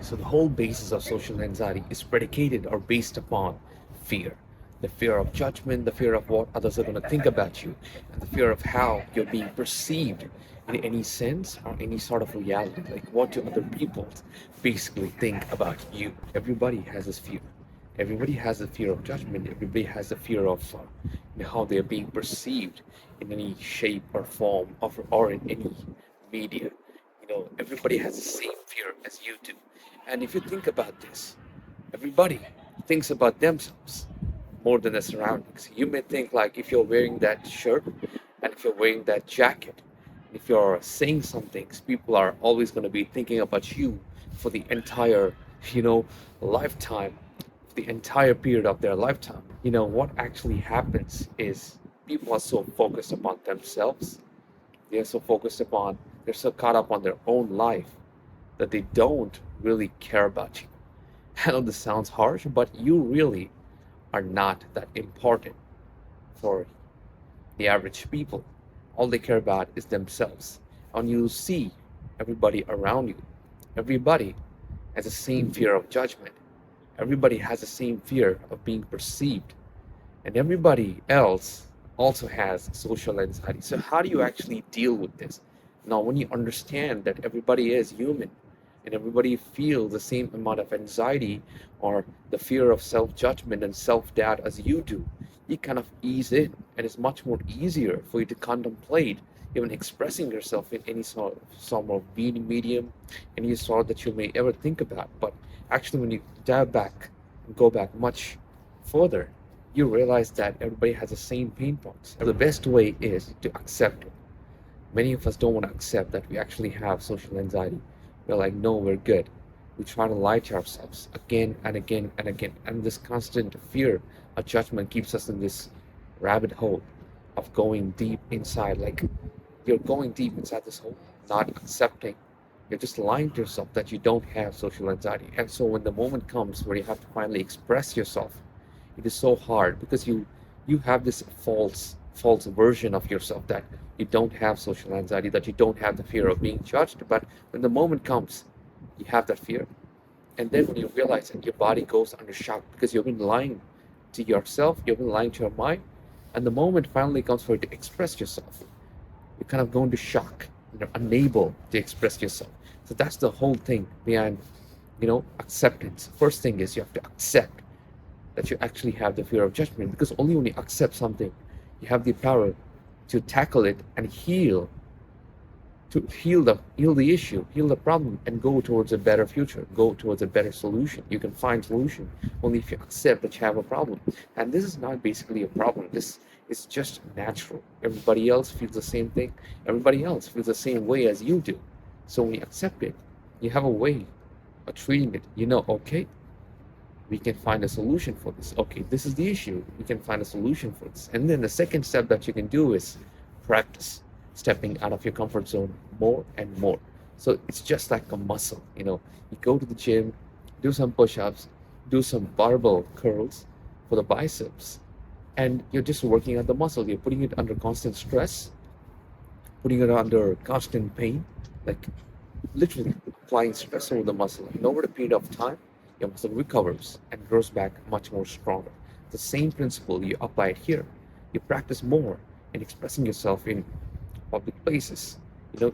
So the whole basis of social anxiety is predicated or based upon fear. The fear of judgment, the fear of what others are going to think about you, and the fear of how you're being perceived in any sense or any sort of reality. Like, what do other people basically think about you? Everybody has this fear. Everybody has the fear of judgment. Everybody has the fear of how they are being perceived in any shape or form or in any media. Everybody has the same fear as you do. And if you think about this, everybody thinks about themselves more than their surroundings. You may think like if you're wearing that shirt and if you're wearing that jacket, if you're saying some things, people are always going to be thinking about you for the entire, you know, lifetime, the entire period of their lifetime. What actually happens is people are so focused upon themselves. They're so caught up on their own life that they don't really care about you. I know this sounds harsh, but you really are not that important for the average people. All they care about is themselves. And you see everybody around you. Everybody has the same fear of judgment. Everybody has the same fear of being perceived. And everybody else also has social anxiety. So, how do you actually deal with this? Now, when you understand that everybody is human and everybody feels the same amount of anxiety or the fear of self judgment and self doubt as you do, you kind of ease in, and it's much more easier for you to contemplate even expressing yourself in any sort of medium, any sort that you may ever think about. But actually, when you dive back and go back much further, you realize that everybody has the same pain points. The best way is to accept it. Many of us don't want to accept that we actually have social anxiety. We're like, no, we're good. We try to lie to ourselves again and again and again. And this constant fear of judgment keeps us in this rabbit hole of going deep inside. Like, you're going deep inside this hole, not accepting. You're just lying to yourself that you don't have social anxiety. And so when the moment comes where you have to finally express yourself, it is so hard because you have this false version of yourself that you don't have social anxiety, that you don't have the fear of being judged. But when the moment comes, you have that fear. And then when you realize it, your body goes under shock because you've been lying to yourself, you've been lying to your mind. And the moment finally comes for you to express yourself, you kind of go into shock. You're unable to express yourself. So that's the whole thing behind, acceptance. First thing is you have to accept that you actually have the fear of judgment, because only when you accept something, you have the power to tackle it and heal the issue, heal the problem, and go towards a better future, go towards a better solution. You can find solution only if you accept that you have a problem. And this is not basically a problem. This is just natural. Everybody else feels the same thing. Everybody else feels the same way as you do. So when you accept it, you have a way of treating it. Okay, we can find a solution for this. Okay, this is the issue. We can find a solution for this. And then the second step that you can do is practice stepping out of your comfort zone more and more. So it's just like a muscle. You go to the gym, do some push-ups, do some barbell curls for the biceps, and you're just working on the muscle. You're putting it under constant stress, putting it under constant pain, like literally applying stress over the muscle. And over a period of time, your muscle recovers and grows back much more stronger. The same principle, you apply it here. You practice more in expressing yourself in public places.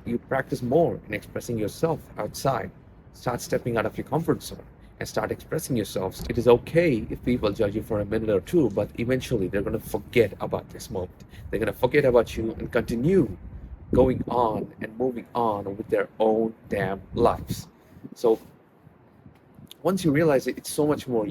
You practice more in expressing yourself outside. Start stepping out of your comfort zone and start expressing yourselves. It is okay if people judge you for a minute or two, but eventually they're going to forget about this moment. They're going to forget about you and continue going on and moving on with their own damn lives. So once you realize it, it's so much more,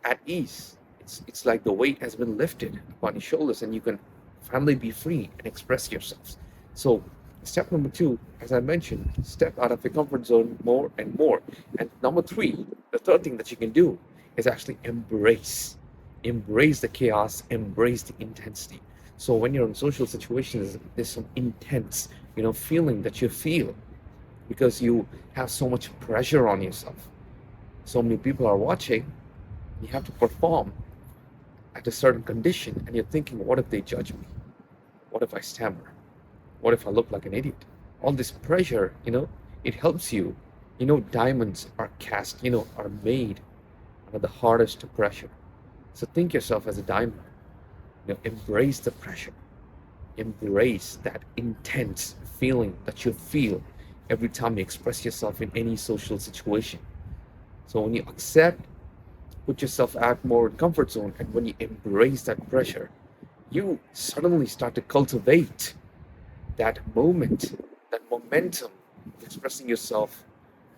at ease. It's like the weight has been lifted upon your shoulders and you can finally be free and express yourselves. So step number 2, as I mentioned, step out of your comfort zone more and more. And number 3, the third thing that you can do is actually embrace the chaos, embrace the intensity. So when you're in social situations, there's some intense, feeling that you feel because you have so much pressure on yourself. So many people are watching. You have to perform at a certain condition, and you're thinking, what if they judge me? What if I stammer? What if I look like an idiot? All this pressure, it helps you Diamonds are cast, are made under the hardest pressure. So think yourself as a diamond. Embrace the pressure. Embrace that intense feeling that you feel every time you express yourself in any social situation. So when you accept, put yourself out more in comfort zone, and when you embrace that pressure, you suddenly start to cultivate that moment, that momentum, expressing yourself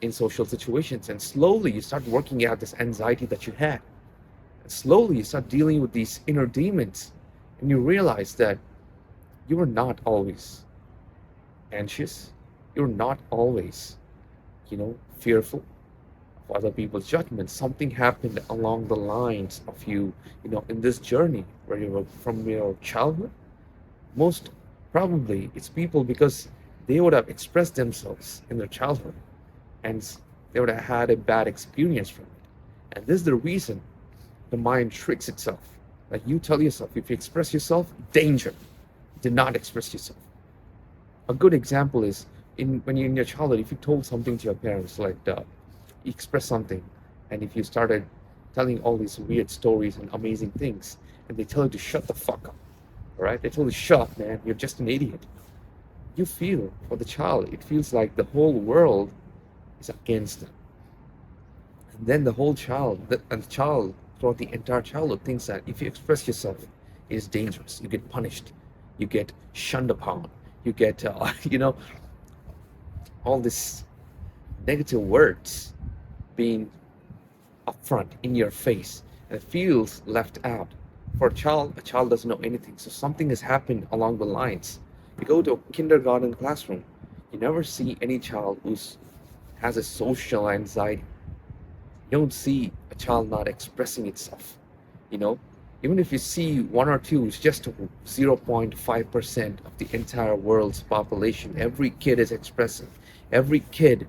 in social situations. And slowly you start working out this anxiety that you had. And slowly you start dealing with these inner demons. And you realize that you are not always anxious. You're not always, fearful of other people's judgment. Something happened along the lines of you, in this journey where you were from your childhood. Most probably it's people because they would have expressed themselves in their childhood and they would have had a bad experience from it. And this is the reason the mind tricks itself. Like you tell yourself, if you express yourself, danger. Do not express yourself. A good example is when you're in your childhood, if you told something to your parents, like you express something, and if you started telling all these weird stories and amazing things, and they tell you to shut the fuck up, all right? They told you, shut, man, you're just an idiot. You feel for the child, it feels like the whole world is against them. And then the child throughout the entire childhood thinks that if you express yourself, it is dangerous. You get punished, you get shunned upon, you get, all these negative words being upfront in your face, and it feels left out. For a child doesn't know anything, so something has happened along the lines. You go to a kindergarten classroom, you never see any child who has a social anxiety. You don't see a child not expressing itself. You know, even if you see one or two, it's just 0.5% of the entire world's population. Every kid is expressive. Every kid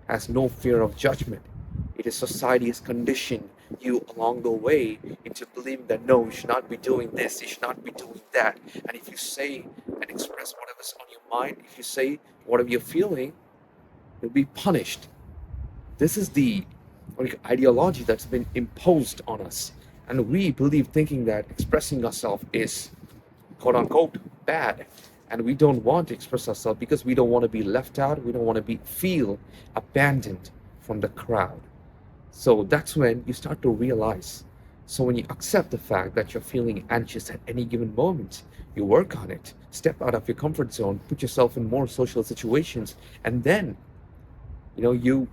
has no fear of judgment. It is society has conditioned you along the way into believing that no, you should not be doing this, you should not be doing that. And if you say and express whatever's on your mind, if you say whatever you're feeling, you'll be punished. This is the ideology that's been imposed on us. And we believe thinking that expressing ourselves is quote unquote bad. And we don't want to express ourselves because we don't want to be left out. We don't want to feel abandoned from the crowd. So that's when you start to realize. So when you accept the fact that you're feeling anxious at any given moment, you work on it, step out of your comfort zone, put yourself in more social situations, and then you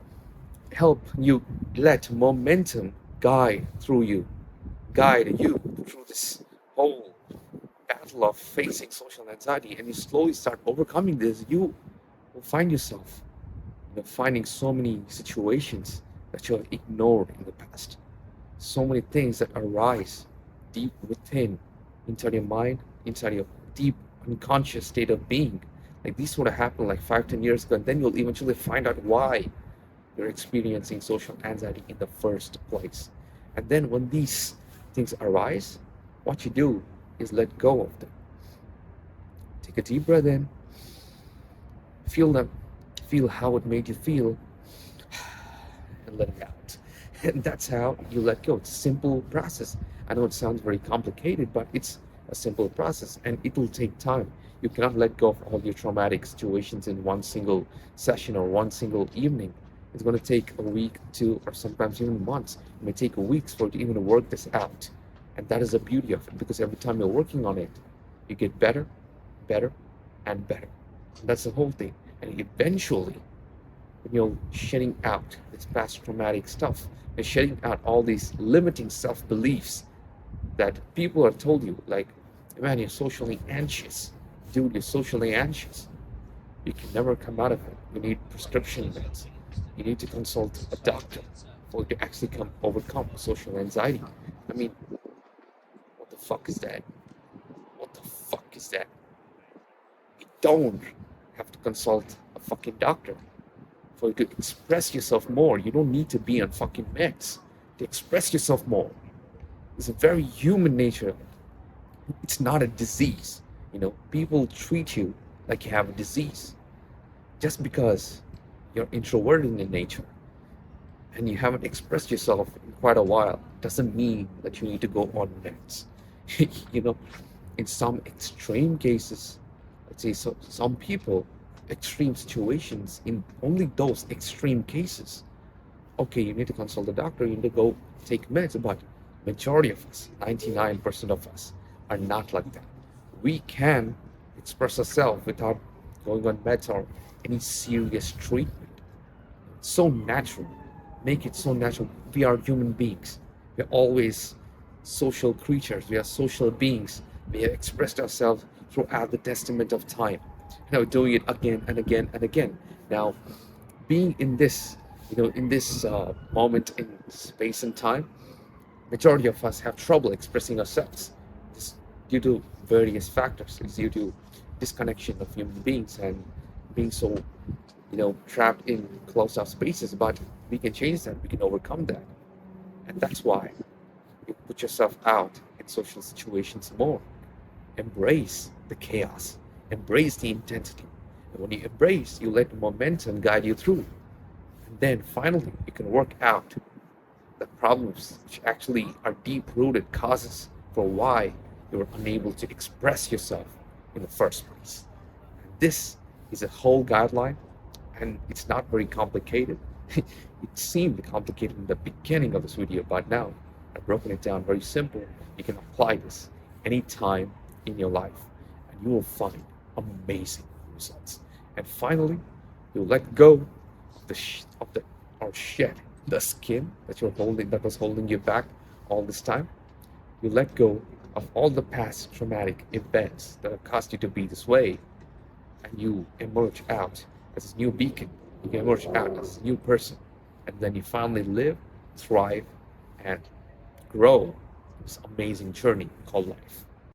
let momentum guide you through this whole battle of facing social anxiety, and you slowly start overcoming this. You will find yourself finding so many situations that you have ignored in the past, so many things that arise deep within, inside your mind, inside your deep unconscious state of being. Like these would have happened like 5-10 years ago, and then you'll eventually find out why you're experiencing social anxiety in the first place. And then when these things arise, what you do is let go of them. Take a deep breath in, feel them, feel how it made you feel, and let it out. And that's how you let go. It's a simple process. I know it sounds very complicated, but it's a simple process, and it will take time. You cannot let go of all your traumatic situations in one single session or one single evening. It's going to take a week, two, or sometimes even months. It may take weeks for you to even work this out. And that is the beauty of it, because every time you're working on it, you get better, better, and better. And that's the whole thing. And eventually, when you're shedding out this past traumatic stuff, you're shedding out all these limiting self-beliefs that people have told you, like, man, you're socially anxious. Dude, you're socially anxious. You can never come out of it. You need prescription meds. You need to consult a doctor for you to actually overcome social anxiety. I mean, what the fuck is that? What the fuck is that? You don't have to consult a fucking doctor for you to express yourself more. You don't need to be on fucking meds to express yourself more. It's a very human nature. It's not a disease. People treat you like you have a disease just because you're introverted in nature and you haven't expressed yourself in quite a while, doesn't mean that you need to go on meds. You know, in some extreme cases, let's say so, some people, extreme situations, in only those extreme cases, okay, you need to consult the doctor, you need to go take meds, but majority of us, 99% of us, are not like that. We can express ourselves without going on meds or any serious treatment. So natural. Make it so natural. We are human beings. We're always social creatures. We are social beings. We have expressed ourselves throughout the testament of time. Doing it again and again and again. Now, being in this, in this moment in space and time, majority of us have trouble expressing ourselves. This due to various factors. It's due to disconnection of human beings and being so, trapped in closed off spaces. But we can change that. We can overcome that, and that's why you put yourself out in social situations more. Embrace the chaos. Embrace the intensity. And when you embrace, you let the momentum guide you through. And then finally, you can work out the problems which actually are deep-rooted causes for why you're unable to express yourself in the first place. And this is a whole guideline, and it's not very complicated. It seemed complicated in the beginning of this video, but now I've broken it down very simple. You can apply this anytime in your life, and you will find amazing results. And finally, you let go of the or shed the skin that was holding you back all this time. You let go of all the past traumatic events that have caused you to be this way, and you emerge out as a new beacon. You emerge out as a new person, and then you finally live, thrive, and grow this amazing journey called life.